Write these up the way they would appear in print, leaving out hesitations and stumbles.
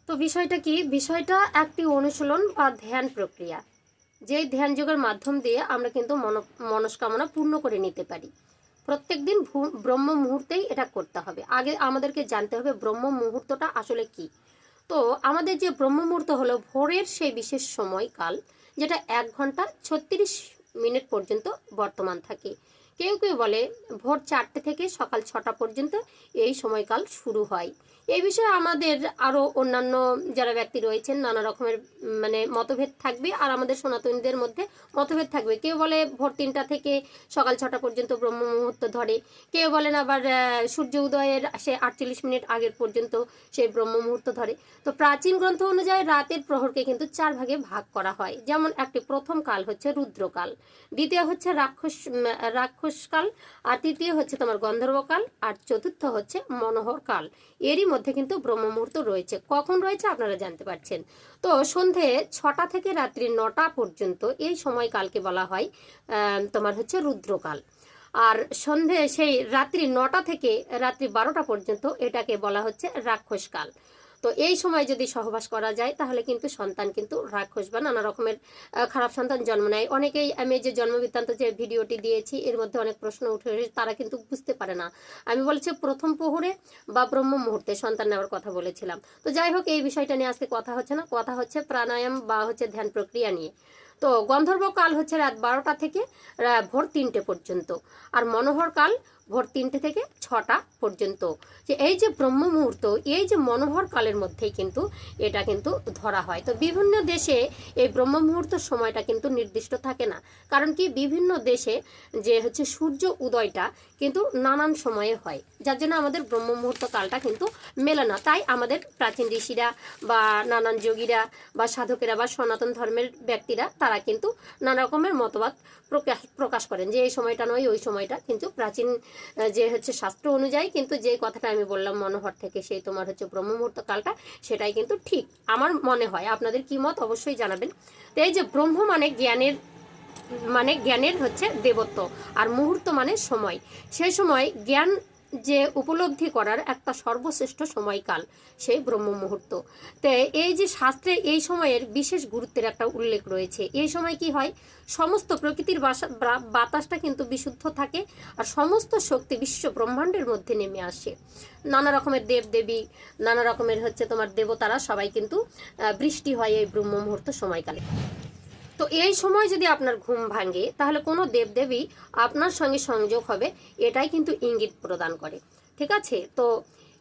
তো বিষয়টা কি? বিষয়টা একটি অনুশীলন বা ধ্যান প্রক্রিয়া, যেই ধ্যান যোগের মাধ্যম দিয়ে আমরা কিন্তু মনস্কামনা পূর্ণ করে নিতে পারি। প্রত্যেক দিন ব্রহ্ম মুহূর্তেই এটা করতে হবে। আগে আমাদেরকে জানতে হবে ব্রহ্ম মুহূর্তটা আসলে কি। তো আমাদের যে ব্রহ্ম মুহূর্ত হলো ভোরের সেই বিশেষ সময়কাল, যেটা 1 ঘন্টা 36 মিনিট পর্যন্ত বর্তমান থাকে। কেউ কেউ বলে ভোর 4টে থেকে সকাল 6টা পর্যন্ত এই সময়কাল শুরু হয়। এই বিষয়ে আমাদের আরও অন্যান্য যারা ব্যক্তি রয়েছেন নানা রকমের মতভেদ থাকবে, আর আমাদের সনাতনীদের মধ্যে মতভেদ থাকবে। কেউ বলে ভোর 3টা থেকে সকাল 6টা পর্যন্ত ব্রহ্ম মুহূর্ত ধরে, কেউ বলেন আবার সূর্য উদয়ের সে 48 মিনিট আগের পর্যন্ত সেই ব্রহ্ম মুহূর্ত ধরে। তো প্রাচীন গ্রন্থ অনুযায়ী রাতের প্রহরকে কিন্তু 4 ভাগে ভাগ করা হয়। যেমন একটি প্রথম কাল হচ্ছে রুদ্রকাল, দ্বিতীয় হচ্ছে রাক্ষসকাল, আর তৃতীয় হচ্ছে তোমার গন্ধর্বকাল, আর চতুর্থ হচ্ছে মনোহর কাল। এরই মধ্যে কিন্তু ব্রহ্ম মুহূর্ত রয়েছে। কখন রয়েছে আপনারা জানতে পারছেন। তো সন্ধে 6টা থেকে রাত্রি 9টা পর্যন্ত এই সময়কালকে বলা হয় তোমার হচ্ছে রুদ্রকাল। আর সন্ধে সেই রাত্রি 9টা থেকে রাত্রি 12টা পর্যন্ত এটাকে বলা হচ্ছে রাক্ষসকাল। তো এই সময় যদি সহবাস করা যায় তাহলে কিন্তু সন্তান কিন্তু রাক্ষস বা নানা রকমের খারাপ সন্তান জন্ম নেয়। অনেকেই আমি যে জন্ম বৃত্তান্ত যে ভিডিওটি দিয়েছি এর মধ্যে অনেক প্রশ্ন উঠে এসেছে, তারা কিন্তু বুঝতে পারে না। আমি বলেছি প্রথম প্রহরে বা ব্রহ্ম মুহূর্তে সন্তান নেওয়ার কথা বলেছিলাম। তো যাই হোক, এই বিষয়টা নিয়ে আজকে কথা হচ্ছে না, কথা হচ্ছে প্রাণায়াম বা হচ্ছে ধ্যান প্রক্রিয়া নিয়ে। তো গন্ধর্ব কাল হচ্ছে রাত 12টা থেকে ভোর 3টে পর্যন্ত, আর মনোহর কাল ভোর 3টে থেকে 6টা পর্যন্ত। যে এই যে ব্রহ্ম মুহূর্ত, এই যে মনোহর কালের মধ্যেই কিন্তু এটা কিন্তু ধরা হয়। তো বিভিন্ন দেশে এই ব্রহ্ম মুহূর্তের সময়টা কিন্তু নির্দিষ্ট থাকে না। কারণ কি, বিভিন্ন দেশে যে হচ্ছে সূর্য উদয়টা কিন্তু নানান সময়ে হয়, যার জন্য আমাদের ব্রহ্ম মুহূর্ত কালটা কিন্তু মেলে না। তাই আমাদের প্রাচীন ঋষিরা বা নানান যোগীরা বা সাধকেরা বা সনাতন ধর্মের ব্যক্তিরা তারা কিন্তু নানা রকমের মতবাদ প্রকাশ করেন যে এই সময়টা নয় ওই সময়টা। কিন্তু প্রাচীন যে হচ্ছে শাস্ত্র অনুযায়ী কিন্তু যে কথাটা আমি বললাম মনোহর থেকে সেই তোমার হচ্ছে ব্রহ্ম মুহূর্ত কালটা, সেটাই কিন্তু ঠিক আমার মনে হয়। আপনাদের কি মত অবশ্যই জানাবেন। তো এই যে ব্রহ্ম জ্ঞানের হচ্ছে দেবত্ব, আর মুহূর্ত মানে সময়। সেই সময় জ্ঞান যে উপলব্ধি করার একটা সর্বশ্রেষ্ঠ সময়কাল সেই ব্রহ্ম মুহূর্ত। তো এই যে শাস্ত্রে এই সময়ের বিশেষ গুরুত্বের একটা উল্লেখ রয়েছে। এই সময় কি হয়, সমস্ত প্রকৃতির বাতাসটা কিন্তু বিশুদ্ধ থাকে, আর সমস্ত শক্তি বিশ্ব ব্রহ্মাণ্ডের মধ্যে নেমে আসে। নানা রকমের দেবদেবী, নানা রকমের হচ্ছে তোমার দেবতারা সবাই কিন্তু বৃষ্টি হয় এই ব্রহ্ম মুহূর্ত সময়কালে। তো এই সময় যদি আপনার ঘুম ভাঙে তাহলে কোনো দেবদেবী আপনার সঙ্গে সংযোগ হবে, এটাই কিন্তু ইঙ্গিত প্রদান করে। ঠিক আছে। তো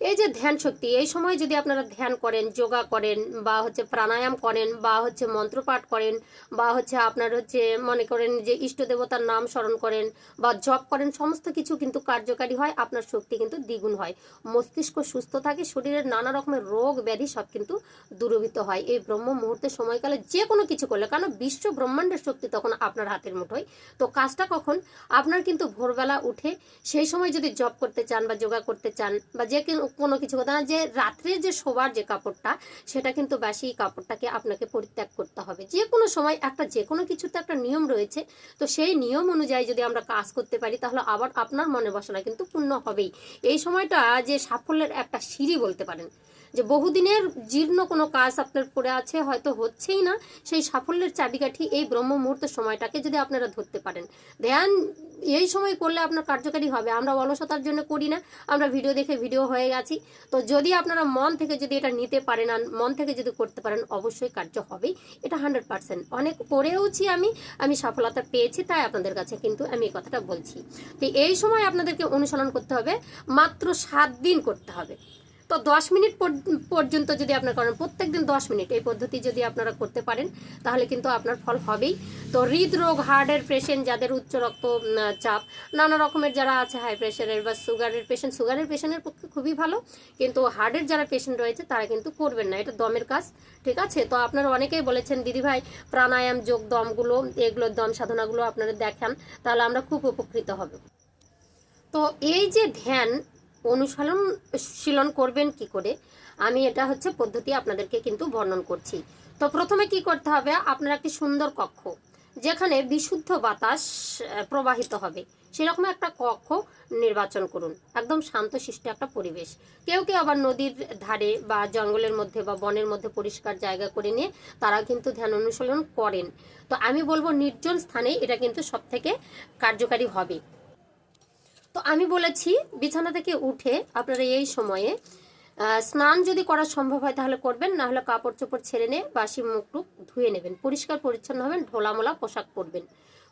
এই যে ধ্যান শক্তি, এই সময় যদি আপনারা ধ্যান করেন, যোগা করেন, বা হচ্ছে প্রাণায়াম করেন, বা হচ্ছে মন্ত্রপাঠ করেন, বা হচ্ছে আপনার হচ্ছে মনে করেন যে ইষ্ট দেবতার নাম স্মরণ করেন বা জপ করেন, সমস্ত কিছু কিন্তু কার্যকারী হয়। আপনার শক্তি কিন্তু দ্বিগুণ হয়, মস্তিষ্ক সুস্থ থাকে, শরীরের নানা রকমের রোগ ব্যাধি সব কিন্তু দূরীভূত হয় এই ব্রহ্ম মুহূর্তের সময়কালে যে কোনো কিছু করলে। কারণ বিশ্ব ব্রহ্মাণ্ডের শক্তি তখন আপনার হাতের মুঠোয়। তো কাজটা কখন, আপনার কিন্তু ভোরবেলা উঠে সেই সময় যদি জব করতে চান বা যোগা করতে চান বা যে কোনো কিছু কথা না, যে রাত্রের যে শোবার যে কাপড়টা, সেটা কিন্তু বাসি কাপড়টাকে আপনাকে পরিত্যাগ করতে হবে। যে কোনো সময় একটা যে কোনো কিছুতে একটা নিয়ম রয়েছে। তো সেই নিয়ম অনুযায়ী যদি আমরা কাজ করতে পারি তাহলে আবার আপনার মনে বাসনা কিন্তু পূর্ণ হবেই। এই সময়টা যে সাফল্যের একটা সিঁড়ি বলতে পারেন, যে বহুদিনের জীর্ণ কোনো কাজ আপনার পড়ে আছে, হয়তো হচ্ছেই না, সেই সাফল্যের চাবিকাঠি এই ব্রহ্ম মুহূর্তের সময়টাকে যদি আপনারা ধরতে পারেন। ধ্যান এই সময় করলে আপনার কার্যকারী হবে। আমরা অলসতার জন্য করি না, আমরা ভিডিও দেখে ভিডিও হয়ে গেছি। তো যদি আপনারা মন থেকে যদি এটা নিতে পারেন আর মন থেকে যদি করতে পারেন, অবশ্যই কার্য হবেই, এটা 100%। অনেক পড়েওছি আমি সফলতা পেয়েছি, তাই আপনাদের কাছে কিন্তু আমি এই কথাটা বলছি। তো এই সময় আপনাদেরকে অনুসরণ করতে হবে, মাত্র 7 দিন করতে হবে। তো 10 মিনিট পর্যন্ত যদি আপনারা করেন, প্রত্যেকদিন 10 মিনিট এই পদ্ধতি যদি আপনারা করতে পারেন তাহলে কিন্তু আপনার ফল হবেই। তো হৃদরোগ, হার্টের পেশেন্ট, যাদের উচ্চ রক্ত চাপ, নানা রকমের যারা আছে, হাই প্রেশারের বা সুগারের পেশেন্টের পক্ষে খুবই ভালো। কিন্তু হার্টের যারা পেশেন্ট রয়েছে তারা কিন্তু করবেন না, এটা দমের কাজ। ঠিক আছে। তো আপনারা অনেকেই বলেছেন দিদিভাই প্রাণায়াম, যোগ, দমগুলো, এগুলোর দম সাধনাগুলো আপনারা দেখান, তাহলে আমরা খুব উপকৃত হব। তো এই যে ধ্যান অনুশীলন করবেন কি করে, আমি এটা হচ্ছে পদ্ধতি আপনাদেরকে কিন্তু বর্ণন করছি। তো প্রথমে কি করতে হবে, আপনার একটি সুন্দর কক্ষ যেখানে বিশুদ্ধ বাতাস প্রবাহিত হবে সেরকম একটা কক্ষ নির্বাচন করুন, একদম শান্তশিষ্ট একটা পরিবেশ। কেউ কেউ আবার নদীর ধারে বা জঙ্গলের মধ্যে বা বনের মধ্যে পরিষ্কার জায়গা করে নিয়ে তারা কিন্তু ধ্যান অনুশীলন করেন। তো আমি বলবো নির্জন স্থানে এটা কিন্তু সব থেকে কার্যকারী হবে। তো আমি বলেছি বিছানা থেকে উঠে আপনারা এই সময়ে স্নান যদি করা সম্ভব হয় তাহলে করবেন, না হলে কাপড় চোপড় ছেড়ে নিয়ে বাসি মুখ ধুয়ে নেবেন, পরিষ্কার পরিচ্ছন্ন হবেন, ঢোলামোলা পোশাক পরবেন।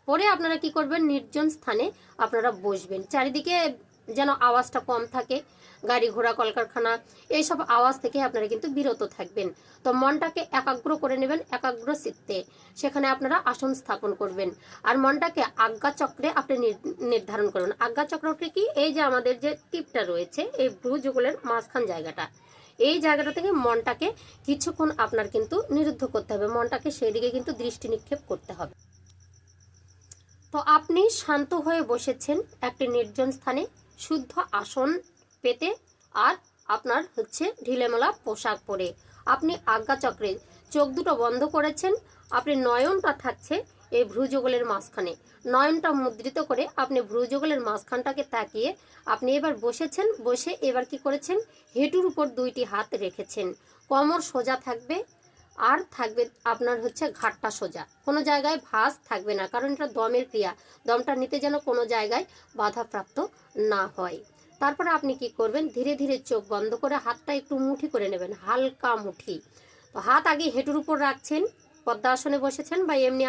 পরে আপনারা কি করবেন, নির্জন স্থানে আপনারা বসবেন, চারিদিকে যেন আওয়াজটা কম থাকে, গাড়ি ঘোড়া কলকারখানা এইসব আওয়াজ থেকে আপনারা কিন্তু বিরত থাকবেন। তো মনটাকে একাগ্র করে নেবেন, একাগ্র চিত্তে সেখানে আপনারা আসন স্থাপন করবেন। আর মনটাকে আজ্ঞা চক্রে আপনি নির্ধারণ করুন। আজ্ঞা চক্রটি কি, এই যে আমাদের যে টিপটা রয়েছে এই ভ্রু যুগলের মাঝখান জায়গাটা, এই জায়গাটা থেকে মনটাকে কিছুক্ষণ আপনার কিন্তু নিরুদ্ধ করতে হবে, মনটাকে সেই দিকে কিন্তু দৃষ্টি নিক্ষেপ করতে হবে। তো আপনি শান্ত হয়ে বসেছেন একটি নির্জন স্থানে, শুদ্ধ আসন পেতে, আর আপনার হচ্ছে ঢিলেমেলা পোশাক পরে আপনি আজ্ঞাচক্রে চোখ দুটো বন্ধ করেছেন। আপনি নয়নটা থাকছে এই ভ্রুযুগলের মাঝখানে, নয়নটা মুদ্রিত করে আপনি ভ্রুযুগলের মাঝখানটাকে তাকিয়ে আপনি এবার বসেছেন। বসে এবার কি করেছেন, হেঁটুর উপর দুইটি হাত রেখেছেন, কোমর সোজা থাকবে, আর থাকবে আপনার হচ্ছে ঘাটটা সোজা, কোনো জায়গায় ভাঁজ থাকবে না, কারণ এটা দমের ক্রিয়া, দমটা নিতে যেন কোনো জায়গায় বাধাপ্রাপ্ত না হয়। তারপরে আপনি কি করবেন, ধীরে ধীরে চোখ বন্ধ করে হাতটা একটু মুঠি করে নেবেন, হালকা মুঠি। তো হাত আগে হেঁটুর উপর রাখছেন, পদ্মাসনে বসেছেন বা এমনি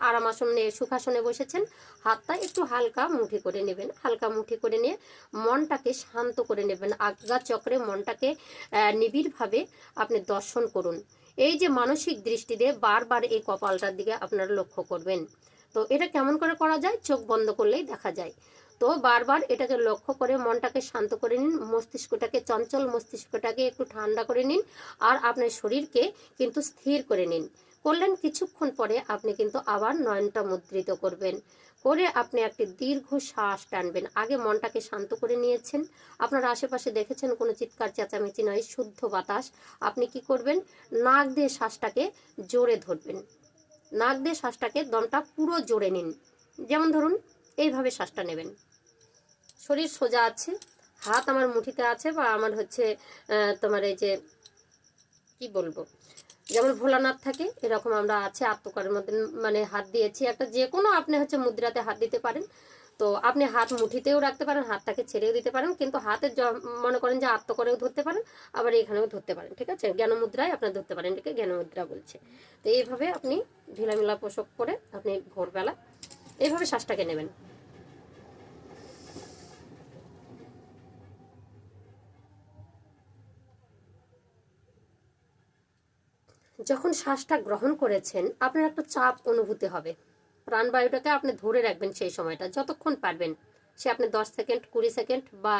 আরাম আসনে সুখাসনে বসেছেন, হাতটা একটু হালকা মুঠি করে নেবেন, হালকা মুঠি করে নিয়ে মনটাকে শান্ত করে নেবেন। আজ্ঞা চক্রে মনটাকে নিবিড়ভাবে আপনি দর্শন করুন। এই যে মানসিক দৃষ্টি দিয়ে বারবার এই কপালটার দিকে আপনারা লক্ষ্য করবেন। তো এটা কেমন করে করা যায়, চোখ বন্ধ করলেই দেখা যায়। তো বারবার এটাকে লক্ষ্য করে মনটাকে শান্ত করে নিন, মস্তিষ্কটাকে, চঞ্চল মস্তিষ্কটাকে একটু ঠান্ডা করে নিন, আর আপনার শরীরকে কিন্তু স্থির করে নিন। করলেন, কিছুক্ষণ পরে আপনি কিন্তু আবার নয়নটা মুদ্রিত করবেন, করে আপনি একটি দীর্ঘ শ্বাস টানবেন। আগে মনটাকে শান্ত করে নিয়েছেন, আপনার আশেপাশে দেখেছেন কোনো চিৎকার চেঁচামেচি নয়, শুদ্ধ বাতাস। আপনি কি করবেন, নাক দিয়ে শ্বাসটাকে জোরে ধরবেন, নাক দিয়ে শ্বাসটাকে দমটা পুরো জোরে নিন। যেমন ধরুন এইভাবে শ্বাসটা নেবেন, শরীর সোজা আছে, হাত আমার মুঠিতে আছে, বা আমার হচ্ছে তোমার এই যে কি বলবো, যেমন ভোলানাথ থাকে এরকম আমরা আছে আত্মকারের মধ্যে, মানে হাত দিয়েছি একটা, যে কোনো আপনি হচ্ছে মুদ্রাতে হাত দিতে পারেন। তো আপনি হাত মুঠিতেও রাখতে পারেন, হাতটাকে ছেড়েও দিতে পারেন, কিন্তু হাতে মনে করেন যে আত্মকরেও ধরতে পারেন, আবার এখানেও ধরতে পারেন, ঠিক আছে, জ্ঞান মুদ্রায় আপনার ধরতে পারেন, এটাকে জ্ঞান মুদ্রা বলছে। তো এইভাবে আপনি ঢিলামিলা পোশাক পরে আপনি ভোরবেলা এইভাবে শ্বাসটাকে নেবেন। যখন শ্বাসটা গ্রহণ করেছেন আপনার একটা চাপ অনুভূতি হবে, প্রাণবায়ুটাকে আপনি ধরে রাখবেন সেই সময়টা যতক্ষণ পারবেন, সে আপনি 10 সেকেন্ড, 20 সেকেন্ড বা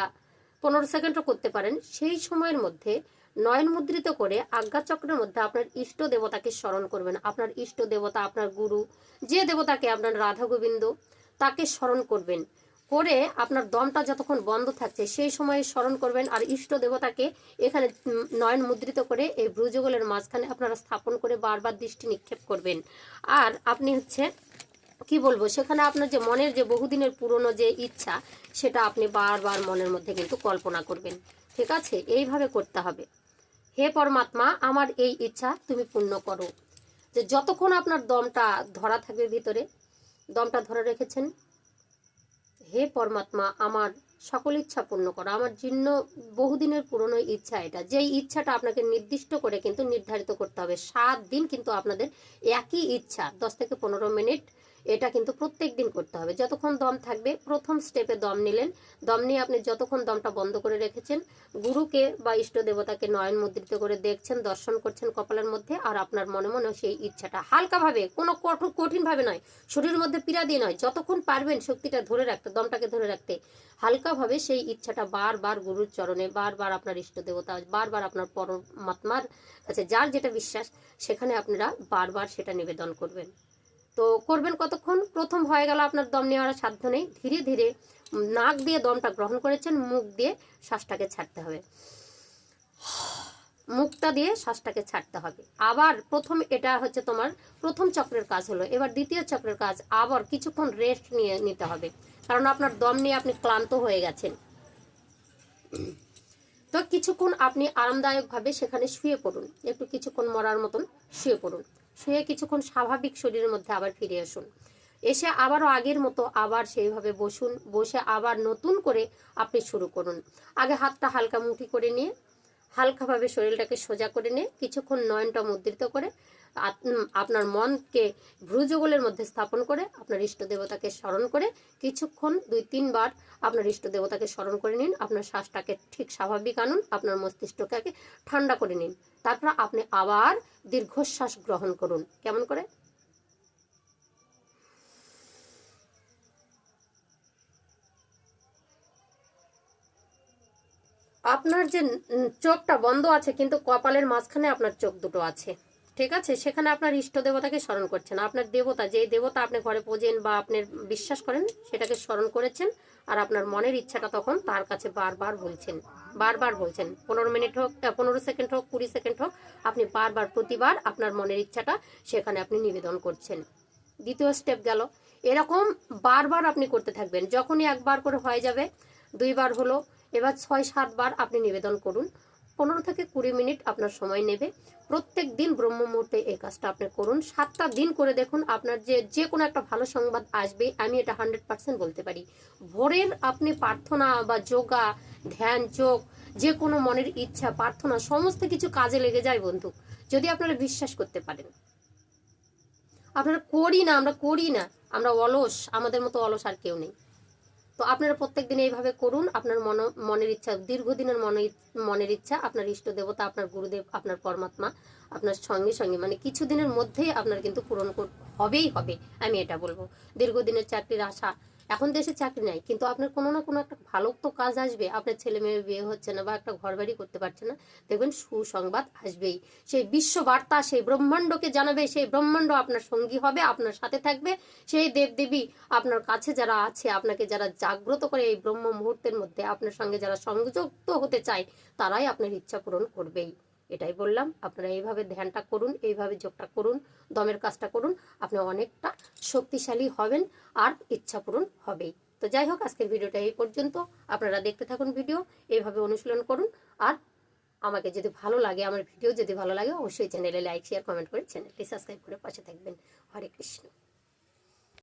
15 সেকেন্ডও করতে পারেন। সেই সময়ের মধ্যে নয়ন মুদ্রিত করে আজ্ঞাচক্রের মধ্যে আপনার ইষ্ট দেবতাকে স্মরণ করবেন। আপনার ইষ্ট দেবতা, আপনার গুরু, যে দেবতাকে, আপনার রাধা গোবিন্দ, তাকে স্মরণ করবেন। করে আপনার দমটা যতক্ষণ বন্ধ থাকছে সেই সময়ে স্মরণ করবেন, আর ইষ্ট দেবতাকে এখানে নয়ন মুদ্রিত করে এই ভ্রুযুগলের মাঝখানে আপনারা স্থাপন করে বারবার দৃষ্টি নিক্ষেপ করবেন। আর আপনি হচ্ছে কি বলবো, সেখানে আপনার যে মনের যে বহুদিনের পুরনো যে ইচ্ছা, সেটা আপনি বারবার মনের মধ্যে কিন্তু কল্পনা করবেন, ঠিক আছে, এইভাবে করতে হবে। হে পরমাত্মা, আমার এই ইচ্ছা তুমি পূর্ণ করো। যে যতক্ষণ আপনার দমটা ধরা থাকবে, ভিতরে দমটা ধরে রেখেছেন, হে পরমাত্মা আমার সকল ইচ্ছা পূর্ণ করো, আমার জীর্ণ বহুদিনের পুরনো ইচ্ছা, এটা যেই ইচ্ছাটা আপনাকে নির্দিষ্ট করে কিন্তু নির্ধারিত করতে হবে। 7 দিন কিন্তু আপনাদের একই ইচ্ছা, 10 থেকে 15 মিনিট, এটা কিন্তু প্রত্যেক দিন করতে হবে। যতক্ষণ দম থাকবে, প্রথম স্টেপে দম নিলেন, দম নিয়ে আপনি যতক্ষণ দমটা বন্ধ করে রেখেছেন, গুরুকে বা ইষ্ট দেবতাকে নয়ন মুদ্রিত করে দেখছেন, দর্শন করছেন কপালের মধ্যে, আর আপনার মনে মনে সেই ইচ্ছাটা হালকাভাবে, কোনো কঠিনভাবে নয়, শরীরের মধ্যে পীড়া দিয়ে নয়, যতক্ষণ পারবেন শক্তিটা ধরে রাখতে, দমটাকে ধরে রাখতে, হালকাভাবে সেই ইচ্ছাটা বারবার গুরুর চরণে, বারবার আপনার ইষ্ট দেবতা, বারবার আপনার পরমাত্মার কাছে, যার যেটা বিশ্বাস, সেখানে আপনারা বারবার সেটা নিবেদন করবেন। তো করবেন কতক্ষণ, প্রথম হয়ে গেল আপনার দম নেওয়ার সাধ্য নেই, ধীরে ধীরে নাক দিয়ে দমটা গ্রহণ করেছেন, মুখ দিয়ে শ্বাসটাকে ছাড়তে হবে, মুখটা দিয়ে শ্বাসটাকে ছাড়তে হবে। আবার প্রথম, এটা হচ্ছে তোমার প্রথম চক্রের কাজ হলো, এবার দ্বিতীয় চক্রের কাজ, আবার কিছুক্ষণ রেস্ট নিতে হবে। কারণ আপনার দম নিয়ে আপনি ক্লান্ত হয়ে গেছেন। তো কিছুক্ষণ আপনি আরামদায়কভাবে সেখানে শুয়ে পড়ুন, একটু কিছুক্ষণ মরার মতন শুয়ে পড়ুন। শুয়ে কিছুক্ষণ স্বাভাবিক শরীরের মধ্যে আবার ফিরে আসুন। এসে আবারও আগের মতো আবার সেইভাবে বসুন। বসে আবার নতুন করে আপনি শুরু করুন। আগে হাতটা হালকা মুঠি করে নিয়ে হালকাভাবে শরীরটাকে সোজা করে নিয়ে কিছুক্ষণ নয়নটা মুদ্রিত করে আপনার মনকে ভ্রুযুগলের মধ্যে স্থাপন করে আপনার ইষ্ট দেবতাকে স্মরণ করে কিছুক্ষণ 2-3 বার আপনার ইষ্ট দেবতাকে স্মরণ করে নিন। আপনার শ্বাসটাকে ঠিক স্বাভাবিক আনুন, আপনার মস্তিষ্কটাকে ঠান্ডা করে নিন। তারপর আপনি আবার দীর্ঘশ্বাস গ্রহণ করুন। কেমন করে? আপনার যে চোখটা বন্ধ আছে কিন্তু কপালের মাঝখানে আপনার চোখ দুটো আছে, ঠিক আছে? সেখানে আপনার ইষ্ট দেবতাকে স্মরণ করছেন। আপনার দেবতা, যেই দেবতা আপনি ঘরে পূজেন বা আপনি বিশ্বাস করেন, সেটাকে স্মরণ করেছেন। আর আপনার মনের ইচ্ছাটা তখন তার কাছে বারবার বলছেন, বারবার বলছেন। 15 মিনিট হোক, 15 সেকেন্ড হোক, 20 সেকেন্ড হোক, আপনি বারবার প্রতিবার আপনার মনের ইচ্ছাটা সেখানে আপনি নিবেদন করছেন। দ্বিতীয় স্টেপ গেল। এরকম বারবার আপনি করতে থাকবেন। যখনই একবার করে হয়ে যাবে, 2 বার হলো, এবার 6-7 বার আপনি নিবেদন করুন। 15 থেকে 20 মিনিট আপনার সময় নেবে। প্রত্যেক দিন ব্রহ্ম মুহূর্তে এই কাজটা আপনি করুন। 7টা দিন করে দেখুন, আপনার যে কোনো একটা ভালো সংবাদ আসবে, আমি এটা 100% বলতে পারি। ভোরের আপনি প্রার্থনা বা যোগা, ধ্যান, যোগ, যে কোনো মনের ইচ্ছা, প্রার্থনা, সমস্ত কিছু কাজে লেগে যায় বন্ধু, যদি আপনারা বিশ্বাস করতে পারেন। আপনারা করি না, আমরা করি না, আমরা অলস, আমাদের মতো অলস আর কেউ নেই। তো আপনারা প্রত্যেকদিন এইভাবে করুন। আপনার মনের ইচ্ছা, দীর্ঘদিনের মনের ইচ্ছা আপনার ইষ্ট দেবতা, আপনার গুরুদেব, আপনার পরমাত্মা আপনার সঙ্গে সঙ্গে মানে কিছুদিনের মধ্যেই আপনার কিন্তু পূরণ হবেই হবে। আমি এটা বলবো। দীর্ঘদিনের চাকরির আশা, এখন দেশে চাকরি নাই, কিন্তু আপনার কোনো না কোনো একটা ভালো তো কাজ আসবে। আপনার ছেলে মেয়ের বিয়ে হচ্ছে না বা একটা ঘর বাড়ি করতে পারছে না, দেখবেন সুসংবাদ আসবেই। সেই বিশ্ব বার্তা সেই ব্রহ্মাণ্ডকে জানাবে, সেই ব্রহ্মাণ্ড আপনার সঙ্গী হবে, আপনার সাথে থাকবে। সেই দেবদেবী আপনার কাছে যারা আছে, আপনাকে যারা জাগ্রত করে এই ব্রহ্ম মুহূর্তের মধ্যে আপনার সঙ্গে যারা সংযুক্ত হতে চায়, তারাই আপনার ইচ্ছা পূরণ করবেই। এটাই বললাম। আপনারা এইভাবে ধ্যানটা করুন, এইভাবে যোগটা করুন, দমের কাজটা করুন, আপনি অনেকটা শক্তিশালী হবেন আর ইচ্ছা পূরণ হবেই। তো যাই হোক, আজকের ভিডিওটা এই পর্যন্ত। আপনারা দেখতে থাকুন ভিডিও, এইভাবে অনুশীলন করুন। আর আমাকে যদি ভালো লাগে, আমার ভিডিও যদি ভালো লাগে, অবশ্যই চ্যানেলে লাইক, শেয়ার, কমেন্ট করে চ্যানেলটি সাবস্ক্রাইব করে পাশে থাকবেন। হরে কৃষ্ণ।